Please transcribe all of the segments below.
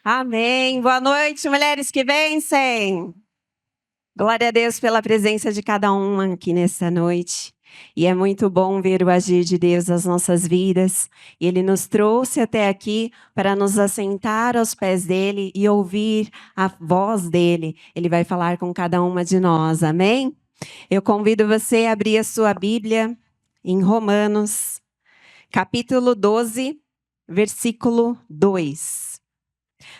Amém. Boa noite, mulheres que vencem. Glória a Deus pela presença de cada uma aqui nessa noite. E é muito bom ver o agir de Deus nas nossas vidas. E Ele nos trouxe até aqui para nos assentar aos pés dEle e ouvir a voz dEle. Ele vai falar com cada uma de nós, amém? Eu convido você a abrir a sua Bíblia em Romanos, capítulo 12, versículo 2.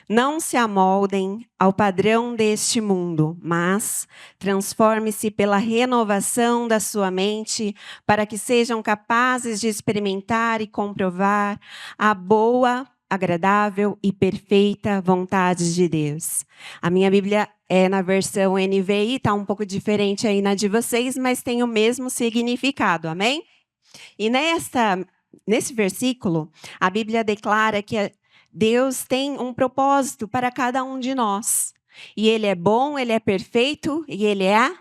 Não se amoldem ao padrão deste mundo, mas transforme-se pela renovação da sua mente, para que sejam capazes de experimentar e comprovar a boa, agradável e perfeita vontade de Deus. A minha Bíblia é na versão NVI, está um pouco diferente aí na de vocês, mas tem o mesmo significado, amém? E nesse versículo, a Bíblia declara que Deus tem um propósito para cada um de nós. E Ele é bom, Ele é perfeito e Ele é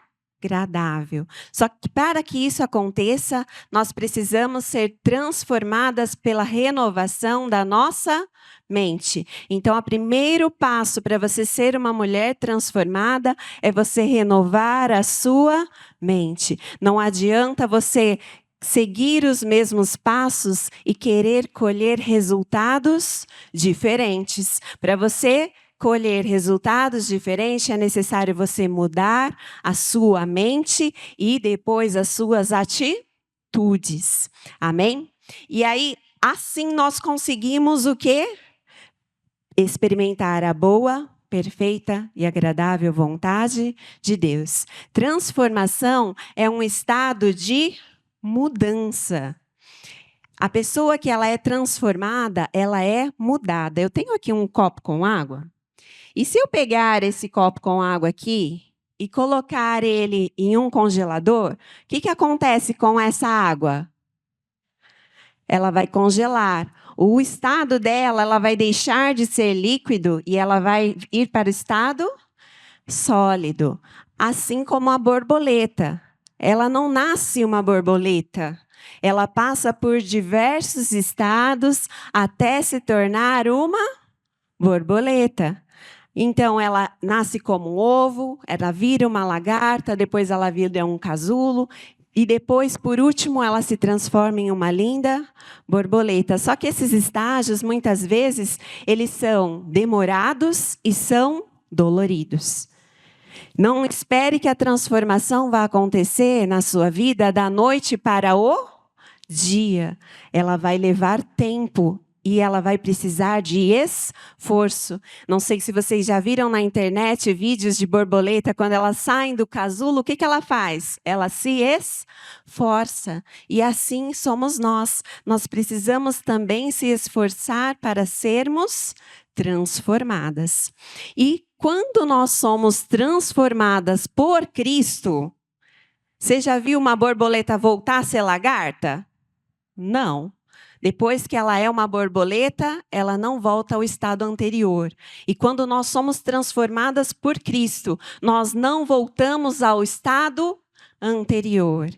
agradável. Só que para que isso aconteça, nós precisamos ser transformadas pela renovação da nossa mente. Então, o primeiro passo para você ser uma mulher transformada é você renovar a sua mente. Não adianta você seguir os mesmos passos e querer colher resultados diferentes. Para você colher resultados diferentes, é necessário você mudar a sua mente e depois as suas atitudes. Amém? E aí, assim nós conseguimos o quê? Experimentar a boa, perfeita e agradável vontade de Deus. Transformação é um estado de mudança. A pessoa que ela é transformada, ela é mudada. Eu tenho aqui um copo com água. E se eu pegar esse copo com água aqui e colocar ele em um congelador, o que acontece com essa água? Ela vai congelar. O estado dela, ela vai deixar de ser líquido e ela vai ir para o estado sólido. Assim como a borboleta. Ela não nasce uma borboleta. Ela passa por diversos estados até se tornar uma borboleta. Então, ela nasce como um ovo, ela vira uma lagarta, depois ela vira um casulo, e depois, por último, ela se transforma em uma linda borboleta. Só que esses estágios, muitas vezes, eles são demorados e são doloridos. Não espere que a transformação vá acontecer na sua vida da noite para o dia. Ela vai levar tempo e ela vai precisar de esforço. Não sei se vocês já viram na internet vídeos de borboleta, quando elas saem do casulo, o que ela faz? Ela se esforça. E assim somos nós. Nós precisamos também se esforçar para sermos transformadas. E quando nós somos transformadas por Cristo, você já viu uma borboleta voltar a ser lagarta? Não. Depois que ela é uma borboleta, ela não volta ao estado anterior. E quando nós somos transformadas por Cristo, nós não voltamos ao estado anterior.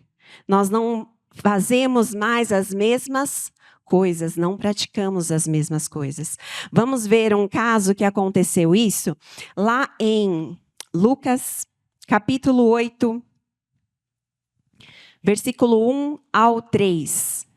Nós não fazemos mais as mesmas coisas, não praticamos as mesmas coisas. Vamos ver um caso que aconteceu isso lá em Lucas, capítulo 8, versículo 1 ao 3.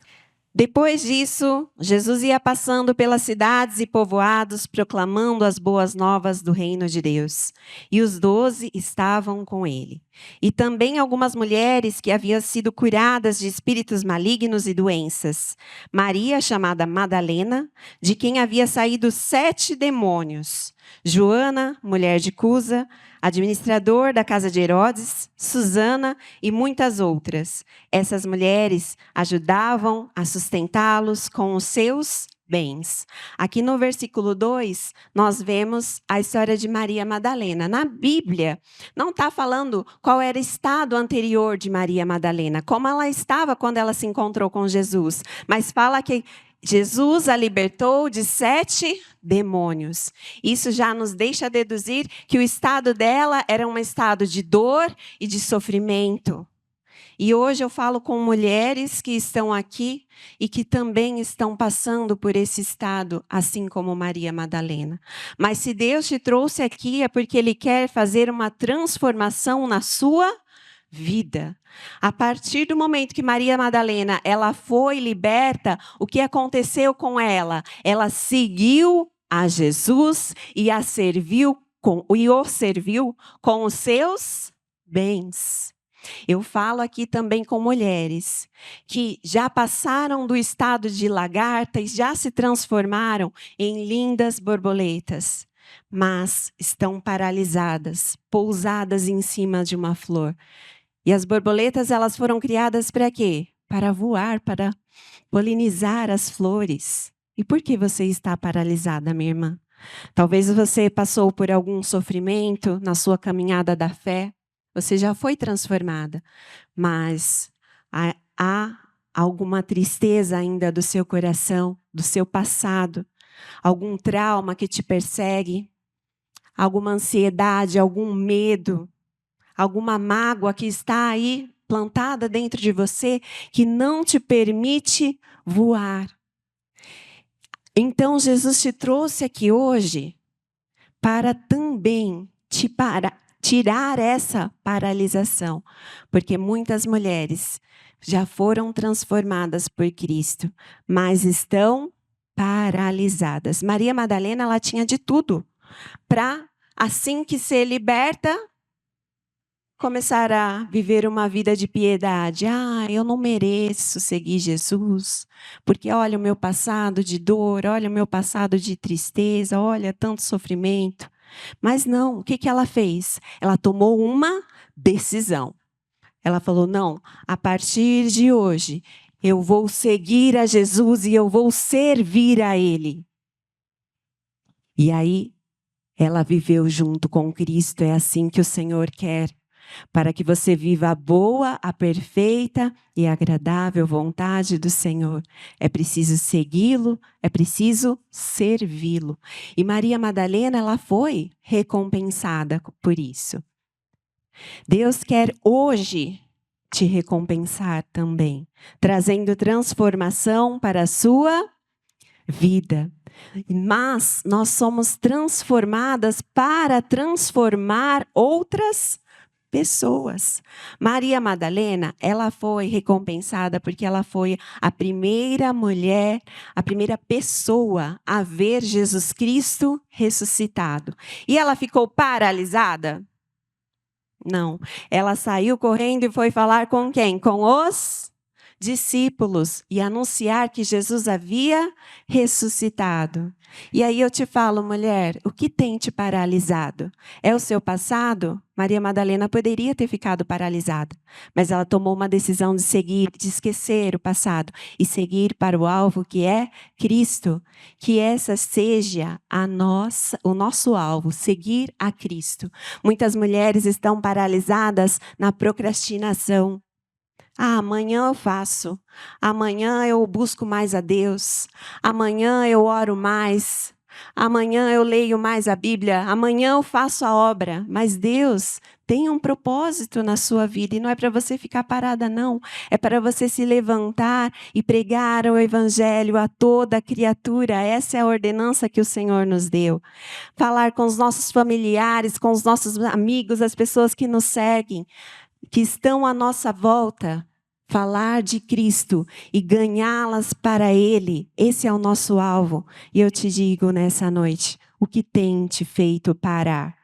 Depois disso, Jesus ia passando pelas cidades e povoados, proclamando as boas novas do reino de Deus. E os 12 estavam com ele. E também algumas mulheres que haviam sido curadas de espíritos malignos e doenças. Maria, chamada Madalena, de quem havia saído 7 demônios. Joana, mulher de Cusa, administrador da casa de Herodes, Susana e muitas outras. Essas mulheres ajudavam a sustentá-los com os seus bens. Aqui no versículo 2, nós vemos a história de Maria Madalena. Na Bíblia, não está falando qual era o estado anterior de Maria Madalena, como ela estava quando ela se encontrou com Jesus, mas fala que Jesus a libertou de 7 demônios. Isso já nos deixa deduzir que o estado dela era um estado de dor e de sofrimento. E hoje eu falo com mulheres que estão aqui e que também estão passando por esse estado, assim como Maria Madalena. Mas se Deus te trouxe aqui é porque Ele quer fazer uma transformação na sua vida. A partir do momento que Maria Madalena ela foi liberta, o que aconteceu com ela? Ela seguiu a Jesus e o serviu com os seus bens. Eu falo aqui também com mulheres que já passaram do estado de lagarta e já se transformaram em lindas borboletas, mas estão paralisadas, pousadas em cima de uma flor. E as borboletas, elas foram criadas para quê? Para voar, para polinizar as flores. E por que você está paralisada, minha irmã? Talvez você passou por algum sofrimento na sua caminhada da fé. Você já foi transformada, mas há alguma tristeza ainda do seu coração, do seu passado, algum trauma que te persegue, alguma ansiedade, algum medo, alguma mágoa que está aí plantada dentro de você que não te permite voar. Então Jesus te trouxe aqui hoje para também tirar essa paralisação, porque muitas mulheres já foram transformadas por Cristo, mas estão paralisadas. Maria Madalena, ela tinha de tudo para, assim que ser liberta, começar a viver uma vida de piedade. Eu não mereço seguir Jesus, porque olha o meu passado de dor, olha o meu passado de tristeza, olha tanto sofrimento. Mas não, o que ela fez? Ela tomou uma decisão. Ela falou, não, a partir de hoje, eu vou seguir a Jesus e eu vou servir a Ele. E aí, ela viveu junto com Cristo, é assim que o Senhor quer. Para que você viva a boa, a perfeita e agradável vontade do Senhor. É preciso segui-lo, é preciso servi-lo. E Maria Madalena, ela foi recompensada por isso. Deus quer hoje te recompensar também, trazendo transformação para a sua vida. Mas nós somos transformadas para transformar outras pessoas. Maria Madalena, ela foi recompensada porque ela foi a primeira mulher, a primeira pessoa a ver Jesus Cristo ressuscitado. E ela ficou paralisada? Não. Ela saiu correndo e foi falar com quem? Com os discípulos e anunciar que Jesus havia ressuscitado. E aí eu te falo, mulher, o que tem te paralisado? É o seu passado? Maria Madalena poderia ter ficado paralisada, mas ela tomou uma decisão de seguir, de esquecer o passado e seguir para o alvo que é Cristo. Que essa seja o nosso alvo, seguir a Cristo. Muitas mulheres estão paralisadas na procrastinação. Amanhã eu faço. Amanhã eu busco mais a Deus. Amanhã eu oro mais. Amanhã eu leio mais a Bíblia. Amanhã eu faço a obra. Mas Deus tem um propósito na sua vida e não é para você ficar parada, não. É para você se levantar e pregar o Evangelho a toda criatura. Essa é a ordenança que o Senhor nos deu. Falar com os nossos familiares, com os nossos amigos, as pessoas que nos seguem, que estão à nossa volta, falar de Cristo e ganhá-las para Ele. Esse é o nosso alvo. E eu te digo nessa noite, o que tem te feito parar?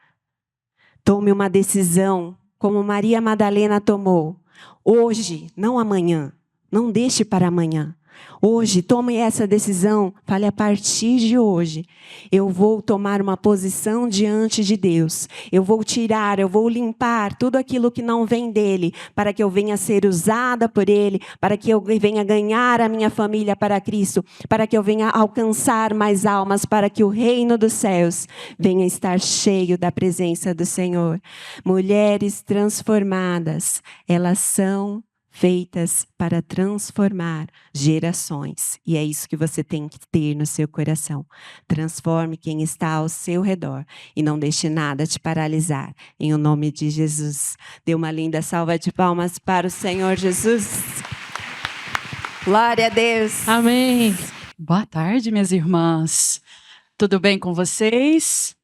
Tome uma decisão, como Maria Madalena tomou. Hoje, não amanhã. Não deixe para amanhã. Hoje, tome essa decisão, fale a partir de hoje, eu vou tomar uma posição diante de Deus, eu vou tirar, eu vou limpar tudo aquilo que não vem dEle, para que eu venha ser usada por Ele, para que eu venha ganhar a minha família para Cristo, para que eu venha alcançar mais almas, para que o reino dos céus venha estar cheio da presença do Senhor. Mulheres transformadas, elas são feitas para transformar gerações. E é isso que você tem que ter no seu coração. Transforme quem está ao seu redor e não deixe nada te paralisar. Em o nome de Jesus. Dê uma linda salva de palmas para o Senhor Jesus. Glória a Deus. Amém. Boa tarde, minhas irmãs. Tudo bem com vocês?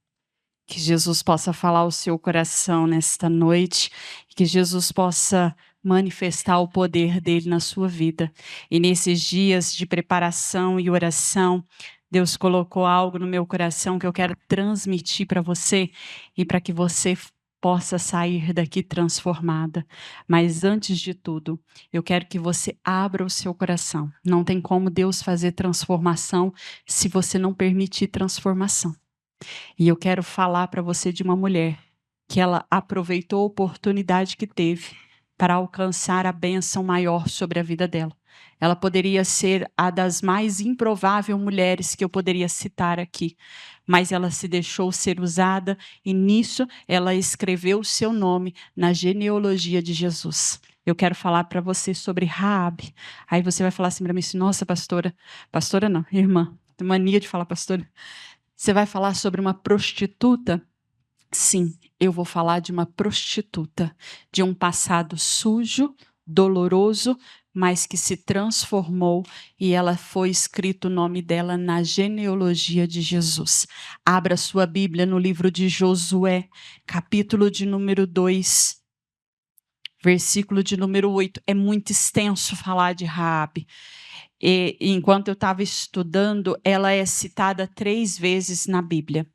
Que Jesus possa falar ao seu coração nesta noite. Que Jesus possa manifestar o poder dele na sua vida. E nesses dias de preparação e oração, Deus colocou algo no meu coração que eu quero transmitir para você e para que você possa sair daqui transformada. Mas antes de tudo, eu quero que você abra o seu coração. Não tem como Deus fazer transformação se você não permitir transformação. E eu quero falar para você de uma mulher que ela aproveitou a oportunidade que teve para alcançar a bênção maior sobre a vida dela. Ela poderia ser a das mais improváveis mulheres que eu poderia citar aqui, mas ela se deixou ser usada e nisso ela escreveu o seu nome na genealogia de Jesus. Eu quero falar para você sobre Raabe. Aí você vai falar assim para mim, nossa, pastora não, irmã, tem mania de falar pastora. Você vai falar sobre uma prostituta? Sim, eu vou falar de uma prostituta, de um passado sujo, doloroso, mas que se transformou e ela foi escrito o nome dela na genealogia de Jesus. Abra sua Bíblia no livro de Josué, capítulo de número 2, versículo de número 8. É muito extenso falar de Raabe. E enquanto eu estava estudando, ela é citada 3 vezes na Bíblia.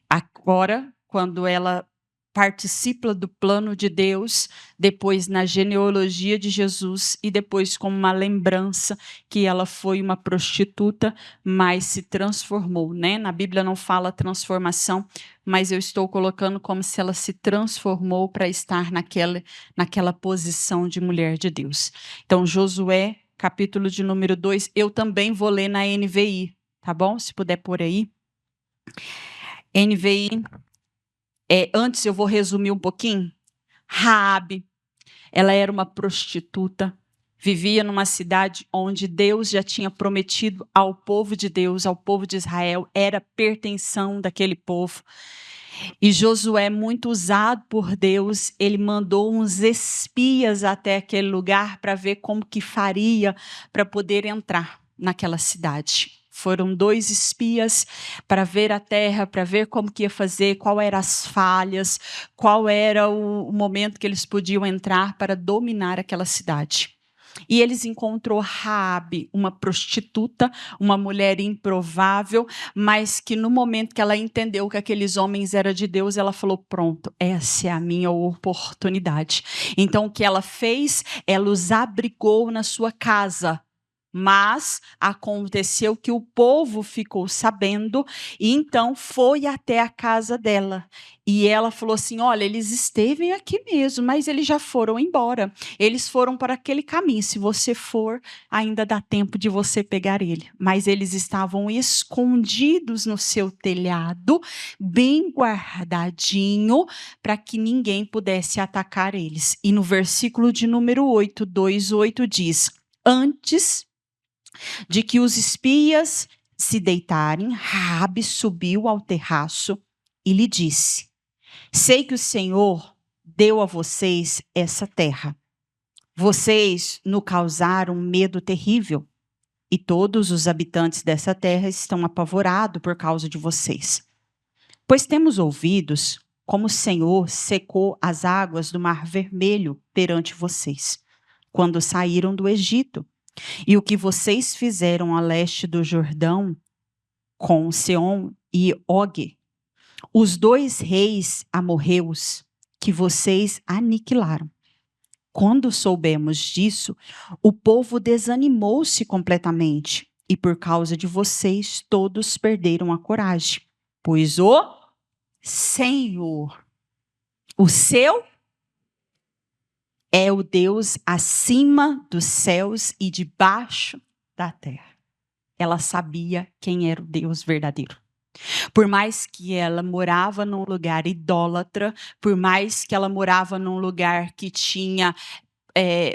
Agora, quando ela participa do plano de Deus, depois na genealogia de Jesus e depois como uma lembrança que ela foi uma prostituta, mas se transformou, né? Na Bíblia não fala transformação, mas eu estou colocando como se ela se transformou para estar naquela posição de mulher de Deus. Então, Josué, capítulo de número 2, eu também vou ler na NVI, tá bom? Se puder pôr aí. NVI. Antes eu vou resumir um pouquinho. Raabe, ela era uma prostituta, vivia numa cidade onde Deus já tinha prometido ao povo de Deus, ao povo de Israel, era pertenção daquele povo. E Josué, muito usado por Deus, ele mandou uns espias até aquele lugar para ver como que faria para poder entrar naquela cidade. Foram 2 espias para ver a terra, para ver como que ia fazer, qual eram as falhas, qual era o momento que eles podiam entrar para dominar aquela cidade. E eles encontrou Raabe, uma prostituta, uma mulher improvável, mas que no momento que ela entendeu que aqueles homens eram de Deus, ela falou, pronto, essa é a minha oportunidade. Então o que ela fez? Ela os abrigou na sua casa. Mas aconteceu que o povo ficou sabendo e então foi até a casa dela. E ela falou assim, olha, eles esteve aqui mesmo, mas eles já foram embora. Eles foram para aquele caminho. Se você for, ainda dá tempo de você pegar ele. Mas eles estavam escondidos no seu telhado, bem guardadinho, para que ninguém pudesse atacar eles. E no versículo de número 8, 2:8 diz, antes de que os espias se deitarem, Raabe subiu ao terraço e lhe disse, sei que o Senhor deu a vocês essa terra. Vocês nos causaram medo terrível e todos os habitantes dessa terra estão apavorados por causa de vocês. Pois temos ouvidos como o Senhor secou as águas do Mar Vermelho perante vocês, quando saíram do Egito. E o que vocês fizeram a leste do Jordão, com Seom e Og, os 2 reis amorreus que vocês aniquilaram. Quando soubemos disso, o povo desanimou-se completamente, e por causa de vocês todos perderam a coragem, pois o Senhor, o seu é o Deus acima dos céus e debaixo da terra. Ela sabia quem era o Deus verdadeiro. Por mais que ela morava num lugar idólatra, por mais que ela morava num lugar que tinha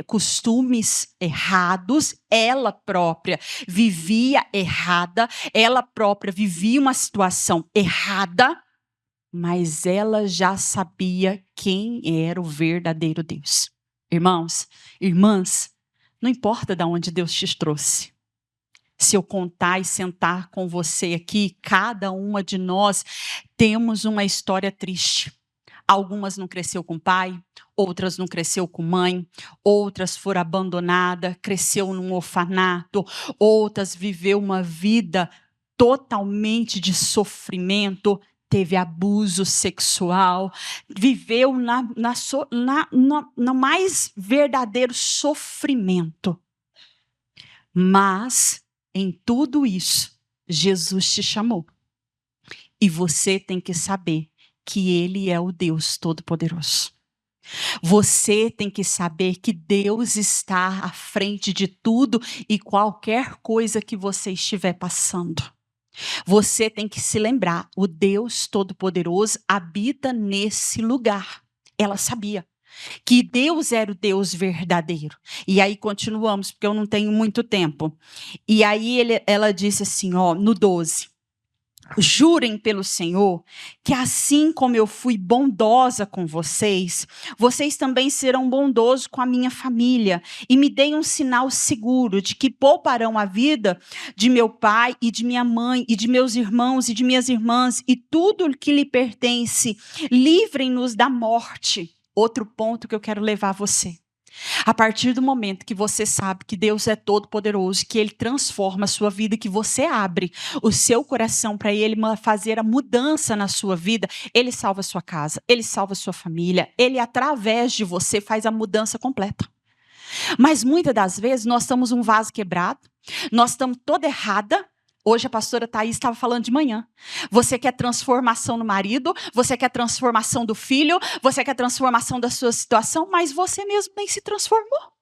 costumes errados, ela própria vivia errada, ela própria vivia uma situação errada, mas ela já sabia quem era o verdadeiro Deus. Irmãos, irmãs, não importa de onde Deus te trouxe. Se eu contar e sentar com você aqui, cada uma de nós temos uma história triste. Algumas não cresceu com pai, outras não cresceu com mãe, outras foram abandonadas, cresceu num orfanato, outras viveu uma vida totalmente de sofrimento, teve abuso sexual, viveu no mais verdadeiro sofrimento. Mas, em tudo isso, Jesus te chamou. E você tem que saber que Ele é o Deus Todo-Poderoso. Você tem que saber que Deus está à frente de tudo e qualquer coisa que você estiver passando. Você tem que se lembrar, o Deus Todo-Poderoso habita nesse lugar. Ela sabia que Deus era o Deus verdadeiro. E aí continuamos, porque eu não tenho muito tempo. E aí ela disse assim, no 12. Jurem pelo Senhor que assim como eu fui bondosa com vocês, vocês também serão bondosos com a minha família. E me deem um sinal seguro de que pouparão a vida de meu pai e de minha mãe e de meus irmãos e de minhas irmãs e tudo que lhe pertence. Livrem-nos da morte. Outro ponto que eu quero levar você. A partir do momento que você sabe que Deus é todo-poderoso, que Ele transforma a sua vida, que você abre o seu coração para Ele fazer a mudança na sua vida, Ele salva a sua casa, Ele salva a sua família, Ele através de você faz a mudança completa. Mas muitas das vezes nós estamos um vaso quebrado, nós estamos toda errada. Hoje a pastora Thaís estava falando de manhã. Você quer transformação no marido, você quer transformação do filho, você quer transformação da sua situação, mas você mesmo nem se transformou.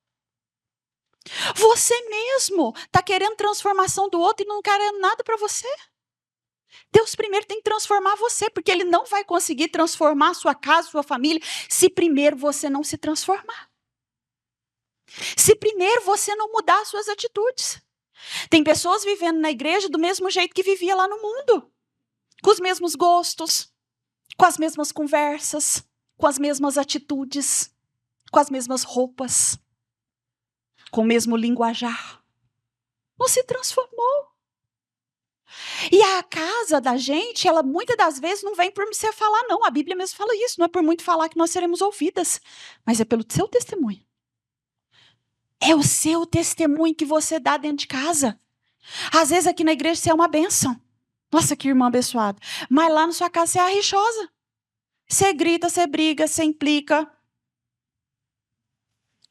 Você mesmo está querendo transformação do outro e não querendo nada para você. Deus primeiro tem que transformar você, porque Ele não vai conseguir transformar a sua casa, a sua família, se primeiro você não se transformar. Se primeiro você não mudar as suas atitudes. Tem pessoas vivendo na igreja do mesmo jeito que vivia lá no mundo. Com os mesmos gostos, com as mesmas conversas, com as mesmas atitudes, com as mesmas roupas, com o mesmo linguajar. Não se transformou. E a casa da gente, ela muitas das vezes não vem por você falar, não. A Bíblia mesmo fala isso. Não é por muito falar que nós seremos ouvidas, mas é pelo seu testemunho. É o seu testemunho que você dá dentro de casa. Às vezes aqui na igreja você é uma bênção. Nossa, que irmã abençoada. Mas lá na sua casa você é arrichosa. Você grita, você briga, você implica.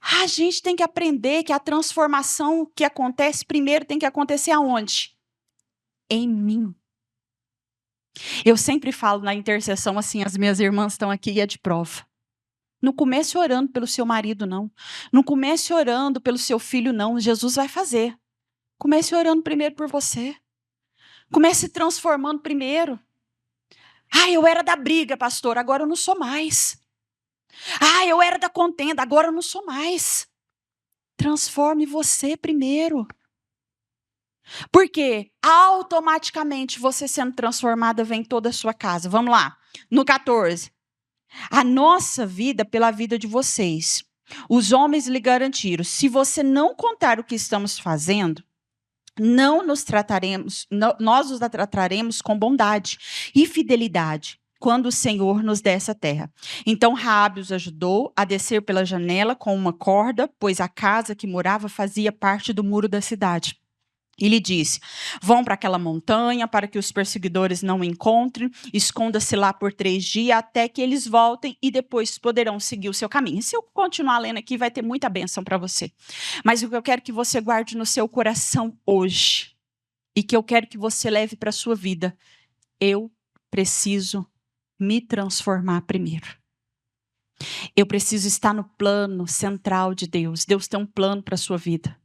A gente tem que aprender que a transformação que acontece primeiro tem que acontecer aonde? Em mim. Eu sempre falo na intercessão assim, as minhas irmãs estão aqui e é de prova. Não comece orando pelo seu marido, não. Não comece orando pelo seu filho, não. Jesus vai fazer. Comece orando primeiro por você. Comece se transformando primeiro. Eu era da briga, pastor, agora eu não sou mais. Eu era da contenda, agora eu não sou mais. Transforme você primeiro. Porque automaticamente você sendo transformada vem toda a sua casa. Vamos lá, no 14. A nossa vida pela vida de vocês. Os homens lhe garantiram, se você não contar o que estamos fazendo, nós os trataremos com bondade e fidelidade, quando o Senhor nos der essa terra. Então Raabe os ajudou a descer pela janela com uma corda, pois a casa que morava fazia parte do muro da cidade. E lhe disse, vão para aquela montanha para que os perseguidores não o encontrem, esconda-se lá por 3 dias até que eles voltem e depois poderão seguir o seu caminho. E se eu continuar lendo aqui, vai ter muita bênção para você. Mas o que eu quero que você guarde no seu coração hoje e que eu quero que você leve para a sua vida, eu preciso me transformar primeiro. Eu preciso estar no plano central de Deus. Deus tem um plano para a sua vida.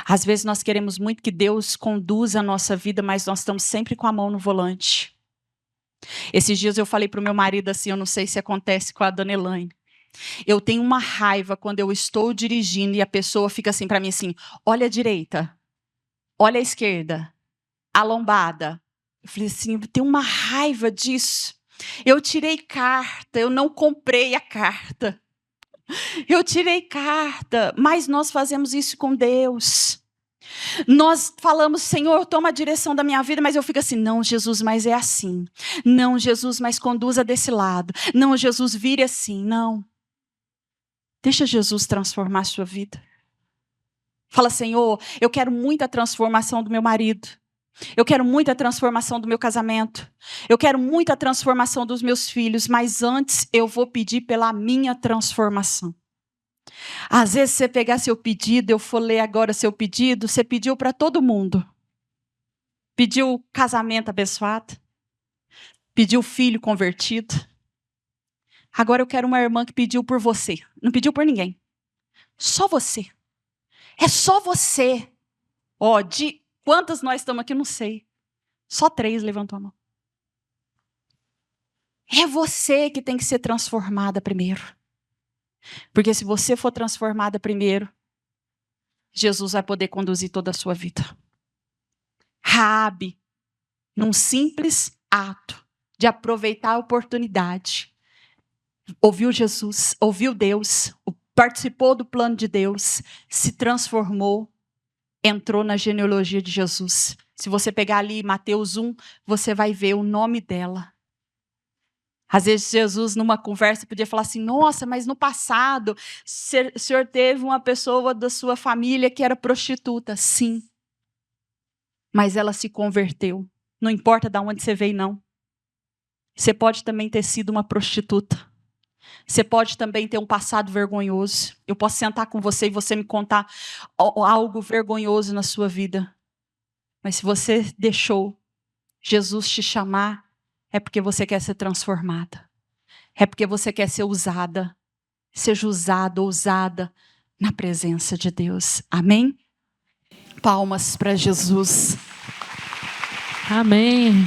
Às vezes nós queremos muito que Deus conduza a nossa vida, mas nós estamos sempre com a mão no volante. Esses dias eu falei para o meu marido assim, eu não sei se acontece com a dona Elaine. Eu tenho uma raiva quando eu estou dirigindo e a pessoa fica assim para mim assim, olha a direita, olha a esquerda, a lombada. Eu falei assim, eu tenho uma raiva disso. Eu tirei carta, eu não comprei a carta. Eu tirei carta, mas nós fazemos isso com Deus. Nós falamos, Senhor, toma a direção da minha vida, mas eu fico assim, não, Jesus, mas é assim. Não, Jesus, mas conduza desse lado. Não, Jesus, vire assim. Não. Deixa Jesus transformar a sua vida. Fala, Senhor, eu quero muita transformação do meu marido. Eu quero muita transformação do meu casamento. Eu quero muita transformação dos meus filhos, mas antes eu vou pedir pela minha transformação. Às vezes você pegar seu pedido, eu for ler agora seu pedido, você pediu para todo mundo. Pediu casamento abençoado. Pediu filho convertido. Agora eu quero uma irmã que pediu por você. Não pediu por ninguém. Só você. É só você. Ó, de quantas nós estamos aqui, não sei. Só 3 levantou a mão. É você que tem que ser transformada primeiro. Porque se você for transformada primeiro, Jesus vai poder conduzir toda a sua vida. Raabe, num simples ato de aproveitar a oportunidade, ouviu Jesus, ouviu Deus, participou do plano de Deus, se transformou, entrou na genealogia de Jesus. Se você pegar ali Mateus 1, você vai ver o nome dela. Às vezes Jesus, numa conversa, podia falar assim, nossa, mas no passado, o senhor teve uma pessoa da sua família que era prostituta. Sim. Mas ela se converteu. Não importa de onde você veio, não. Você pode também ter sido uma prostituta. Você pode também ter um passado vergonhoso. Eu posso sentar com você e você me contar algo vergonhoso na sua vida. Mas se você deixou Jesus te chamar, é porque você quer ser transformada. É porque você quer ser usada. Seja usado ou usada na presença de Deus. Amém? Palmas para Jesus. Amém.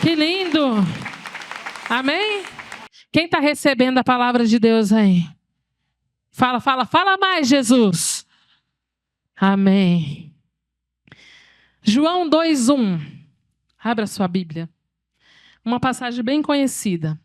Que lindo! Amém? Quem está recebendo a palavra de Deus aí? Fala mais, Jesus. Amém. João 2:1. Abra sua Bíblia. Uma passagem bem conhecida.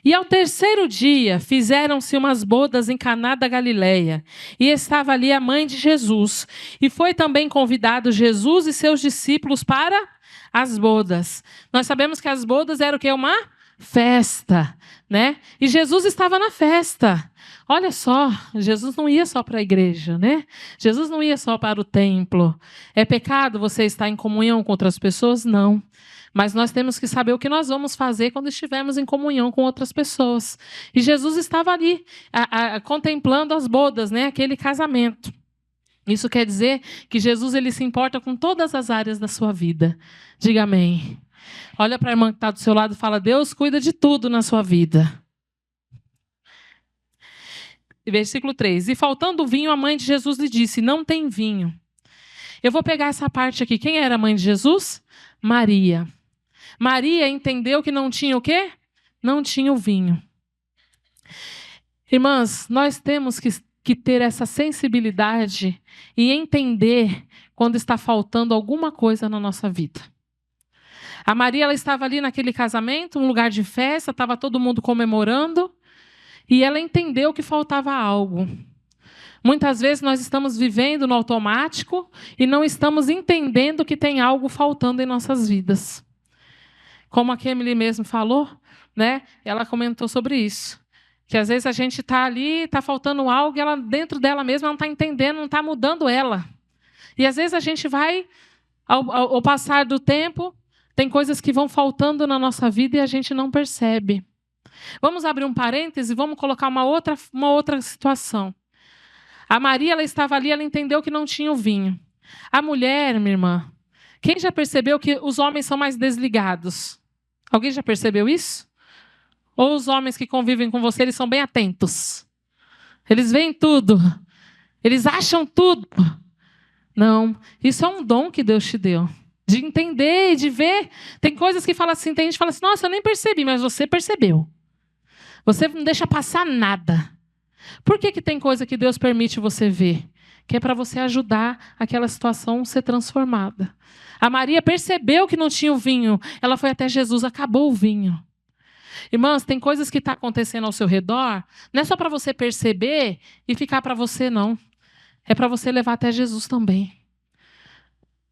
E ao terceiro dia fizeram-se umas bodas em Caná da Galileia, e estava ali a mãe de Jesus. E foi também convidado Jesus e seus discípulos para as bodas. Nós sabemos que as bodas eram o quê? Uma festa, né? E Jesus estava na festa. Olha só, Jesus não ia só para a igreja, né? Jesus não ia só para o templo. É pecado você estar em comunhão com outras pessoas? Não. Mas nós temos que saber o que nós vamos fazer quando estivermos em comunhão com outras pessoas. E Jesus estava ali, contemplando as bodas, né? Aquele casamento. Isso quer dizer que Jesus ele se importa com todas as áreas da sua vida. Diga amém. Olha para a irmã que está do seu lado e fala: Deus cuida de tudo na sua vida. Versículo 3. E faltando vinho, a mãe de Jesus lhe disse: não tem vinho. Eu vou pegar essa parte aqui. Quem era a mãe de Jesus? Maria. Maria entendeu que não tinha o quê? Não tinha o vinho. Irmãs, nós temos que ter essa sensibilidade e entender quando está faltando alguma coisa na nossa vida. A Maria ela estava ali naquele casamento, um lugar de festa, estava todo mundo comemorando, e ela entendeu que faltava algo. Muitas vezes nós estamos vivendo no automático e não estamos entendendo que tem algo faltando em nossas vidas. Como a Emily mesmo falou, né? Ela comentou sobre isso. Que às vezes a gente está ali, está faltando algo, e ela dentro dela mesma não está entendendo, não está mudando ela. E às vezes a gente vai, ao passar do tempo, tem coisas que vão faltando na nossa vida e a gente não percebe. Vamos abrir um parêntese e vamos colocar uma outra situação. A Maria ela estava ali, ela entendeu que não tinha o vinho. A mulher, minha irmã, quem já percebeu que os homens são mais desligados? Alguém já percebeu isso? Ou os homens que convivem com você, eles são bem atentos? Eles veem tudo. Eles acham tudo. Não, isso é um dom que Deus te deu. De entender e de ver. Tem coisas que fala assim, tem gente que fala assim, nossa, eu nem percebi, mas você percebeu. Você não deixa passar nada. Por que tem coisa que Deus permite você ver? Que é para você ajudar aquela situação a ser transformada. A Maria percebeu que não tinha o vinho. Ela foi até Jesus, acabou o vinho. Irmãs, tem coisas que estão acontecendo ao seu redor, não é só para você perceber e ficar para você, não. É para você levar até Jesus também.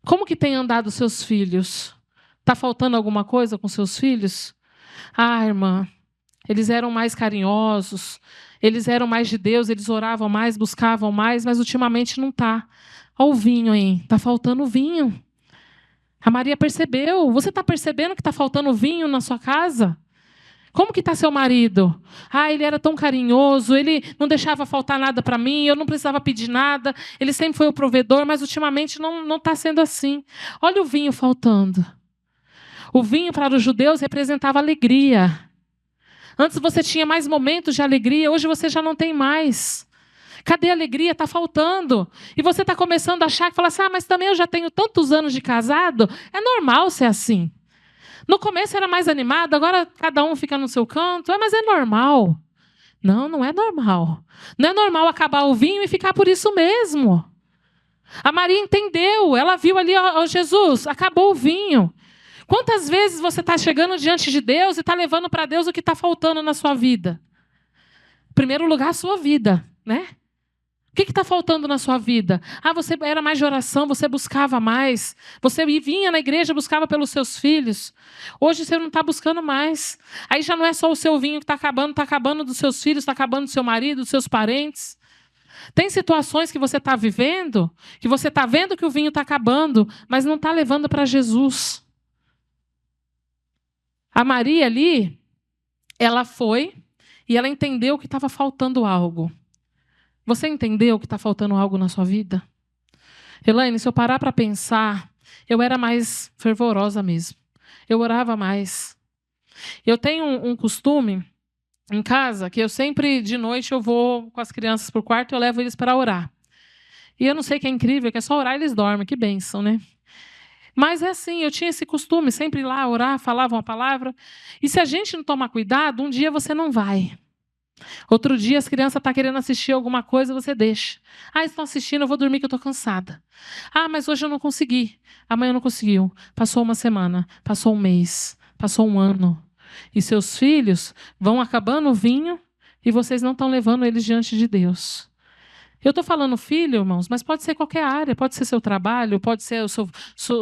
Como que tem andado os seus filhos? Está faltando alguma coisa com seus filhos? Ah, irmã, eles eram mais carinhosos, eles eram mais de Deus, eles oravam mais, buscavam mais, mas ultimamente não está. Olha o vinho aí, está faltando vinho. A Maria percebeu. Você está percebendo que está faltando vinho na sua casa? Como que está seu marido? Ah, ele era tão carinhoso, ele não deixava faltar nada para mim, eu não precisava pedir nada, ele sempre foi o provedor, mas ultimamente não está sendo assim. Olha o vinho faltando. O vinho para os judeus representava alegria. Antes você tinha mais momentos de alegria, hoje você já não tem mais. Cadê a alegria? Está faltando. E você está começando a achar que fala assim, mas também eu já tenho tantos anos de casado, é normal ser assim. No começo era mais animado, agora cada um fica no seu canto. Mas é normal. Não, não é normal. Não é normal acabar o vinho e ficar por isso mesmo. A Maria entendeu, ela viu ali, ó, Jesus, acabou o vinho. Quantas vezes você está chegando diante de Deus e está levando para Deus o que está faltando na sua vida? Em primeiro lugar, a sua vida, né? O que está faltando na sua vida? Ah, você era mais de oração, você buscava mais. Você vinha na igreja, buscava pelos seus filhos. Hoje você não está buscando mais. Aí já não é só o seu vinho que está acabando dos seus filhos, está acabando do seu marido, dos seus parentes. Tem situações que você está vivendo, que você está vendo que o vinho está acabando, mas não está levando para Jesus. A Maria ali, ela foi e ela entendeu que estava faltando algo. Você entendeu que está faltando algo na sua vida? Elaine, se eu parar para pensar, eu era mais fervorosa mesmo. Eu orava mais. Eu tenho um costume em casa que eu sempre, de noite, eu vou com as crianças para o quarto e eu levo eles para orar. E eu não sei o que é incrível, que é só orar e eles dormem. Que bênção, né? Mas é assim, eu tinha esse costume, sempre ir lá orar, falava uma palavra. E se a gente não tomar cuidado, um dia você não vai. Outro dia as crianças estão querendo assistir alguma coisa, você deixa. Estão assistindo, eu vou dormir que eu estou cansada. Mas hoje eu não consegui. Amanhã não conseguiu. Passou uma semana, passou um mês, passou um ano. E seus filhos vão acabando o vinho e vocês não estão levando eles diante de Deus. Eu estou falando filho, irmãos, mas pode ser qualquer área. Pode ser seu trabalho, pode ser os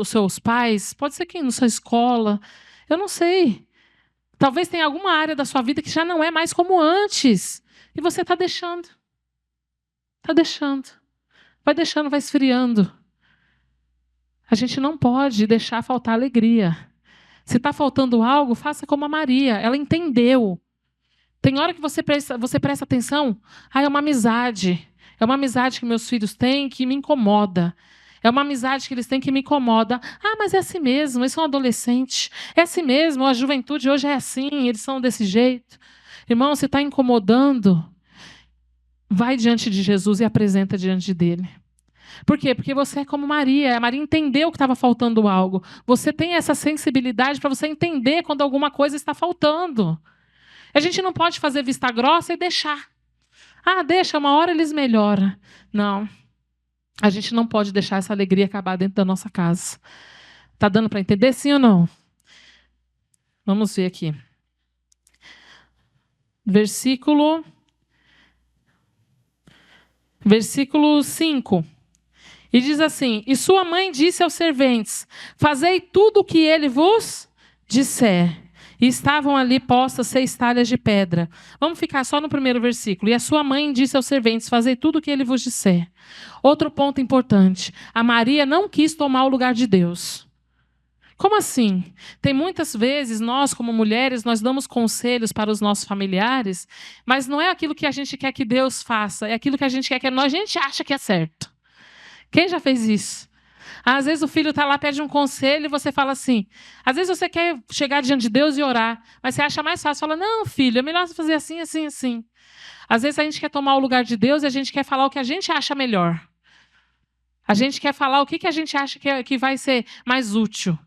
seus pais, pode ser quem? Na sua escola. Eu não sei. Talvez tenha alguma área da sua vida que já não é mais como antes. E você está deixando. Está deixando. Vai deixando, vai esfriando. A gente não pode deixar faltar alegria. Se está faltando algo, faça como a Maria. Ela entendeu. Tem hora que você presta atenção. É uma amizade. É uma amizade que meus filhos têm que me incomoda. É uma amizade que eles têm que me incomoda. Mas é assim mesmo, eles são adolescentes. É assim mesmo, a juventude hoje é assim, eles são desse jeito. Irmão, se está incomodando, vai diante de Jesus e apresenta diante dele. Por quê? Porque você é como Maria. A Maria entendeu que estava faltando algo. Você tem essa sensibilidade para você entender quando alguma coisa está faltando. A gente não pode fazer vista grossa e deixar. Deixa, uma hora eles melhoram. Não. A gente não pode deixar essa alegria acabar dentro da nossa casa. Está dando para entender, sim ou não? Vamos ver aqui. Versículo 5. E diz assim: E sua mãe disse aos serventes: Fazei tudo o que ele vos disser. E estavam ali postas 6 talhas de pedra. Vamos ficar só no primeiro versículo. E a sua mãe disse aos serventes: Fazei tudo o que ele vos disser. Outro ponto importante. A Maria não quis tomar o lugar de Deus. Como assim? Tem muitas vezes, nós como mulheres, nós damos conselhos para os nossos familiares, mas não é aquilo que a gente quer que Deus faça, é aquilo que a gente quer que a gente acha que é certo. Quem já fez isso? Às vezes o filho está lá, pede um conselho e você fala assim. Às vezes você quer chegar diante de Deus e orar, mas você acha mais fácil. Fala, não, filho, é melhor você fazer assim, assim, assim. Às vezes a gente quer tomar o lugar de Deus e a gente quer falar o que a gente acha melhor. A gente quer falar o que a gente acha que vai ser mais útil.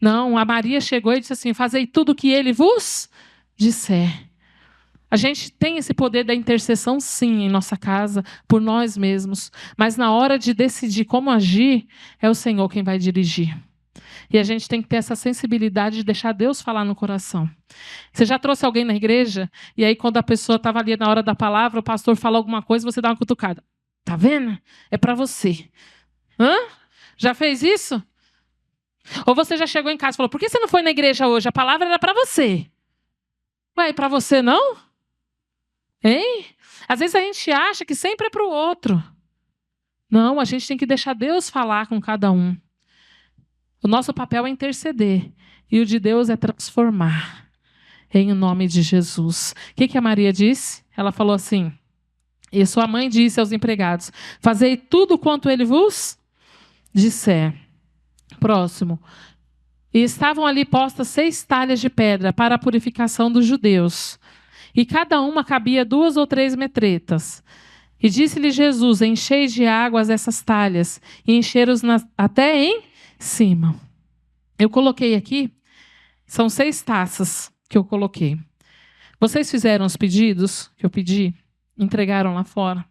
Não, a Maria chegou e disse assim: Fazei tudo o que ele vos disser. A gente tem esse poder da intercessão, sim, em nossa casa, por nós mesmos. Mas na hora de decidir como agir, é o Senhor quem vai dirigir. E a gente tem que ter essa sensibilidade de deixar Deus falar no coração. Você já trouxe alguém na igreja, e aí quando a pessoa estava ali na hora da palavra, o pastor fala alguma coisa, você dá uma cutucada. Tá vendo? É para você. Já fez isso? Ou você já chegou em casa e falou: Por que você não foi na igreja hoje? A palavra era para você. Ué, para você não? Hein? Às vezes a gente acha que sempre é para o outro. Não, a gente tem que deixar Deus falar com cada um. O nosso papel é interceder. E o de Deus é transformar. Em nome de Jesus. O que a Maria disse? Ela falou assim: E sua mãe disse aos empregados: Fazei tudo quanto ele vos disser. Próximo. E estavam ali postas 6 talhas de pedra para a purificação dos judeus. E cada uma cabia 2 ou 3 metretas. E disse-lhe Jesus: Enchei de águas essas talhas, e encheram-os até em cima. Eu coloquei aqui, são 6 taças que eu coloquei. Vocês fizeram os pedidos que eu pedi? Entregaram lá fora?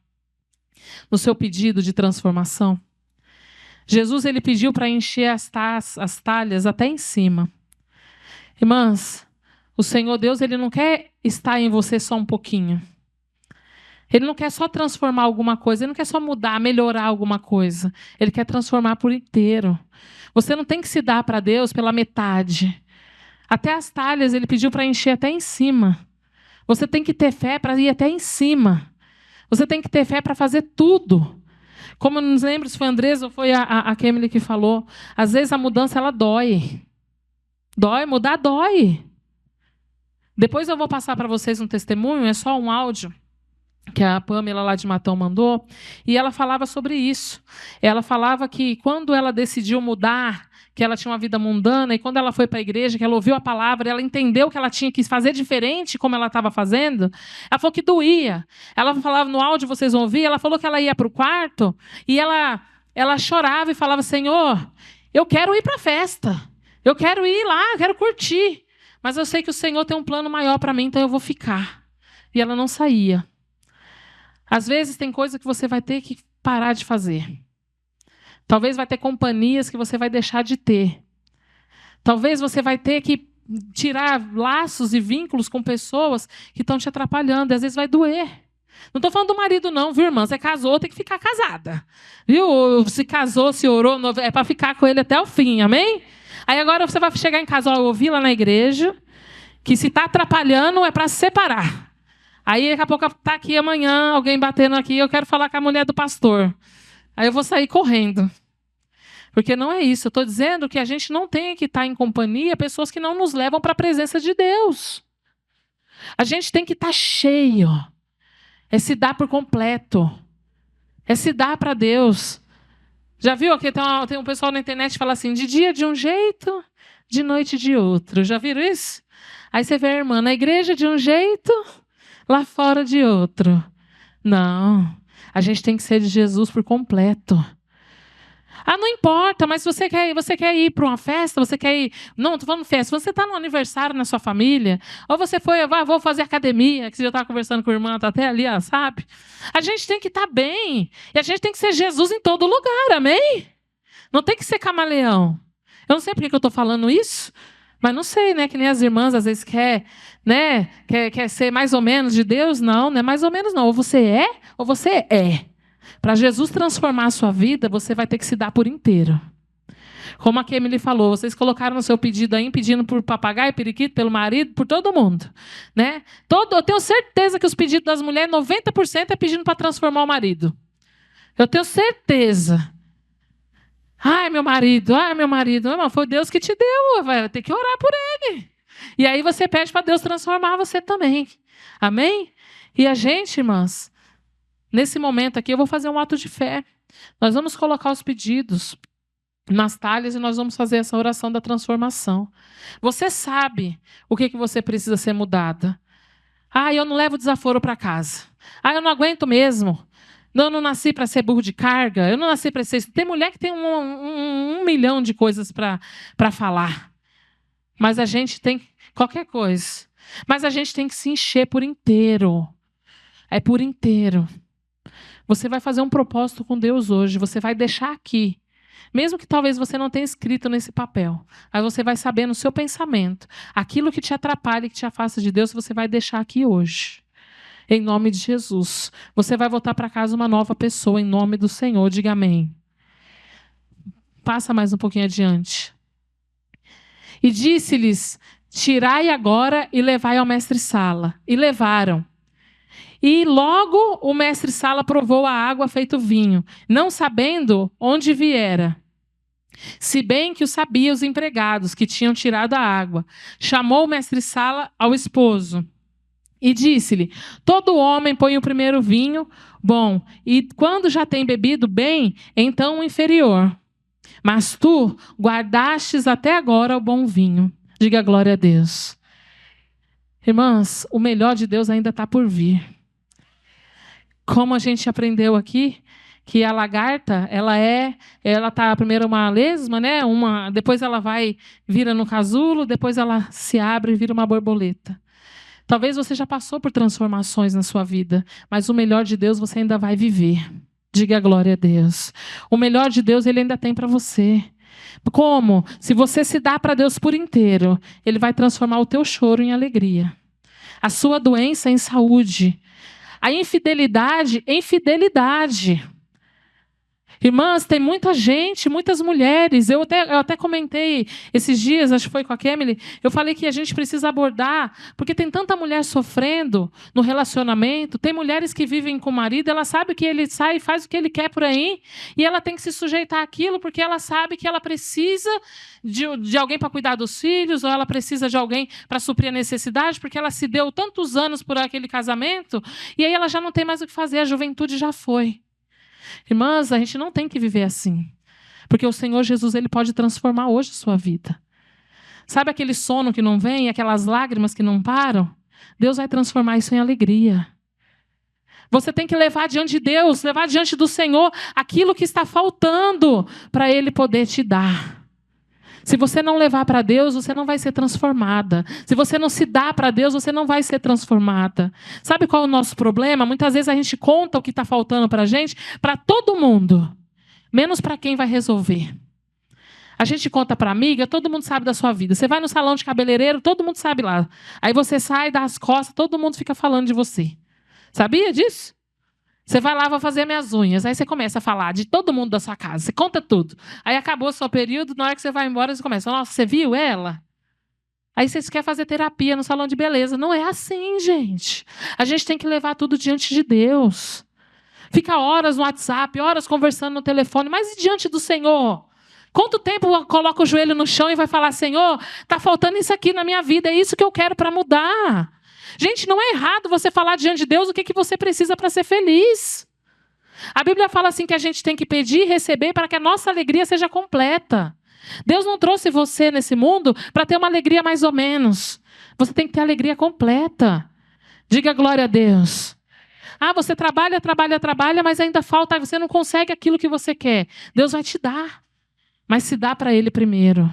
No seu pedido de transformação? Jesus, ele pediu para encher as talhas até em cima. Irmãs, o Senhor Deus, ele não quer estar em você só um pouquinho. Ele não quer só transformar alguma coisa, ele não quer só mudar, melhorar alguma coisa. Ele quer transformar por inteiro. Você não tem que se dar para Deus pela metade. Até as talhas ele pediu para encher até em cima. Você tem que ter fé para ir até em cima. Você tem que ter fé para fazer tudo. Como não lembro se foi a Andresa ou foi a Kemily que falou, às vezes a mudança ela dói. Mudar dói. Depois eu vou passar para vocês um testemunho, é só um áudio que a Pamela lá de Matão mandou, e ela falava sobre isso. Ela falava que quando ela decidiu mudar, que ela tinha uma vida mundana, e quando ela foi para a igreja, que ela ouviu a palavra, ela entendeu que ela tinha que fazer diferente como ela estava fazendo, ela falou que doía. Ela falava no áudio, vocês vão ouvir, ela falou que ela ia para o quarto, e ela chorava e falava: Senhor, Eu quero ir para a festa. Eu quero ir lá, eu quero curtir. Mas eu sei que o Senhor tem um plano maior para mim, então eu vou ficar. E ela não saía. Às vezes tem coisa que você vai ter que parar de fazer. Talvez vai ter companhias que você vai deixar de ter. Talvez você vai ter que tirar laços e vínculos com pessoas que estão te atrapalhando. E às vezes vai doer. Não estou falando do marido não, viu, irmã? Você casou, tem que ficar casada. Viu? Se casou, se orou, é para ficar com ele até o fim, amém? Aí agora você vai chegar em casa, eu ouvi lá na igreja, que se está atrapalhando é para se separar. Aí daqui a pouco está aqui amanhã, alguém batendo aqui, eu quero falar com a mulher do pastor. Aí eu vou sair correndo. Porque não é isso. Eu estou dizendo que a gente não tem que estar em companhia pessoas que não nos levam para a presença de Deus. A gente tem que estar cheio. É se dar por completo. É se dar para Deus. Já viu aqui? Tem um pessoal na internet que fala assim, de dia de um jeito, de noite de outro. Já viram isso? Aí você vê a irmã na igreja de um jeito, lá fora de outro. Não. A gente tem que ser de Jesus por completo. Ah, não importa, mas você quer ir para uma festa, você quer ir... Não, estou falando festa. Você está no aniversário na sua família, ou você foi, vou fazer academia, que você já estava conversando com a irmã, está até ali, sabe? A gente tem que estar bem. E a gente tem que ser Jesus em todo lugar, amém? Não tem que ser camaleão. Eu não sei por que eu estou falando isso, mas não sei, né? Que nem as irmãs às vezes quer ser mais ou menos de Deus. Não é mais ou menos não. Ou você é. Para Jesus transformar a sua vida, você vai ter que se dar por inteiro. Como a Kemily falou, vocês colocaram no seu pedido aí, pedindo por papagaio, periquito, pelo marido, por todo mundo. Né? Eu tenho certeza que os pedidos das mulheres, 90% é pedindo para transformar o marido. Eu tenho certeza. Ai, meu marido. Não, foi Deus que te deu, vai ter que orar por ele. E aí você pede para Deus transformar você também. Amém? E a gente, irmãs... Nesse momento aqui, eu vou fazer um ato de fé. Nós vamos colocar os pedidos nas talhas e nós vamos fazer essa oração da transformação. Você sabe o que você precisa ser mudada. Ah, eu não levo desaforo para casa. Ah, eu não aguento mesmo. Eu não nasci para ser burro de carga. Eu não nasci para ser... Tem mulher que tem um milhão de coisas para falar. Mas a gente tem... Qualquer coisa. Mas a gente tem que se encher por inteiro. É por inteiro. Você vai fazer um propósito com Deus hoje. Você vai deixar aqui. Mesmo que talvez você não tenha escrito nesse papel. Aí você vai saber no seu pensamento. Aquilo que te atrapalha e que te afasta de Deus, você vai deixar aqui hoje. Em nome de Jesus. Você vai voltar para casa uma nova pessoa. Em nome do Senhor. Diga amém. Passa mais um pouquinho adiante. E disse-lhes, tirai agora e levai ao mestre-sala. E levaram. E logo o mestre-sala provou a água feito vinho, não sabendo onde viera. Se bem que o sabia os empregados que tinham tirado a água. Chamou o mestre-sala ao esposo e disse-lhe, todo homem põe o primeiro vinho bom, e quando já tem bebido bem, então o inferior. Mas tu guardastes até agora o bom vinho. Diga glória a Deus. Irmãs, o melhor de Deus ainda está por vir. Como a gente aprendeu aqui, que a lagarta, ela tá primeiro uma lesma, né? Depois ela vira no casulo, depois ela se abre e vira uma borboleta. Talvez você já passou por transformações na sua vida, mas o melhor de Deus você ainda vai viver. Diga glória a Deus. O melhor de Deus ele ainda tem para você. Como? Se você se dá para Deus por inteiro, Ele vai transformar o teu choro em alegria. A sua doença em saúde. A infidelidade em fidelidade. Irmãs, tem muita gente, muitas mulheres. Eu até comentei esses dias, acho que foi com a Kemily, eu falei que a gente precisa abordar, porque tem tanta mulher sofrendo no relacionamento, tem mulheres que vivem com o marido, ela sabe que ele sai e faz o que ele quer por aí, e ela tem que se sujeitar àquilo, porque ela sabe que ela precisa de alguém para cuidar dos filhos, ou ela precisa de alguém para suprir a necessidade, porque ela se deu tantos anos por aquele casamento, e aí ela já não tem mais o que fazer, a juventude já foi. Irmãs, a gente não tem que viver assim. Porque o Senhor Jesus, Ele pode transformar hoje a sua vida. Sabe aquele sono que não vem, aquelas lágrimas que não param? Deus vai transformar isso em alegria. Você tem que levar diante de Deus, levar diante do Senhor aquilo que está faltando para Ele poder te dar. Se você não levar para Deus, você não vai ser transformada. Se você não se dá para Deus, você não vai ser transformada. Sabe qual é o nosso problema? Muitas vezes a gente conta o que está faltando para a gente, para todo mundo, menos para quem vai resolver. A gente conta para amiga, todo mundo sabe da sua vida. Você vai no salão de cabeleireiro, todo mundo sabe lá. Aí você sai, dá as costas, todo mundo fica falando de você. Sabia disso? Você vai lá, vou fazer minhas unhas. Aí você começa a falar de todo mundo da sua casa. Você conta tudo. Aí acabou o seu período, na hora que você vai embora, você começa. Nossa, você viu ela? Aí você quer fazer terapia no salão de beleza. Não é assim, gente. A gente tem que levar tudo diante de Deus. Fica horas no WhatsApp, horas conversando no telefone, mas e diante do Senhor? Quanto tempo coloca o joelho no chão e vai falar, Senhor, está faltando isso aqui na minha vida, é isso que eu quero para mudar. Gente, não é errado você falar diante de Deus o que você precisa para ser feliz. A Bíblia fala assim que a gente tem que pedir e receber para que a nossa alegria seja completa. Deus não trouxe você nesse mundo para ter uma alegria mais ou menos. Você tem que ter alegria completa. Diga glória a Deus. Ah, você trabalha, mas ainda falta, você não consegue aquilo que você quer. Deus vai te dar. Mas se dá para Ele primeiro.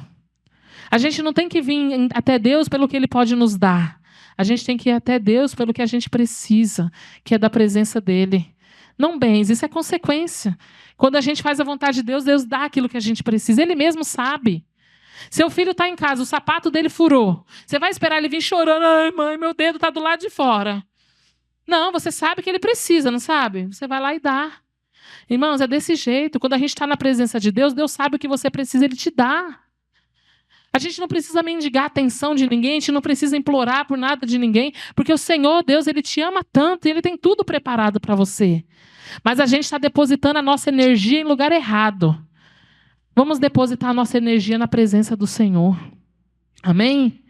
A gente não tem que vir até Deus pelo que Ele pode nos dar. A gente tem que ir até Deus pelo que a gente precisa, que é da presença dEle. Não bens, isso é consequência. Quando a gente faz a vontade de Deus, Deus dá aquilo que a gente precisa. Ele mesmo sabe. Seu filho está em casa, o sapato dele furou. Você vai esperar ele vir chorando. Ai, mãe, meu dedo está do lado de fora. Não, você sabe que ele precisa, não sabe? Você vai lá e dá. Irmãos, é desse jeito. Quando a gente está na presença de Deus, Deus sabe o que você precisa, Ele te dá. A gente não precisa mendigar a atenção de ninguém, a gente não precisa implorar por nada de ninguém, porque o Senhor, Deus, Ele te ama tanto e Ele tem tudo preparado para você. Mas a gente está depositando a nossa energia em lugar errado. Vamos depositar a nossa energia na presença do Senhor. Amém?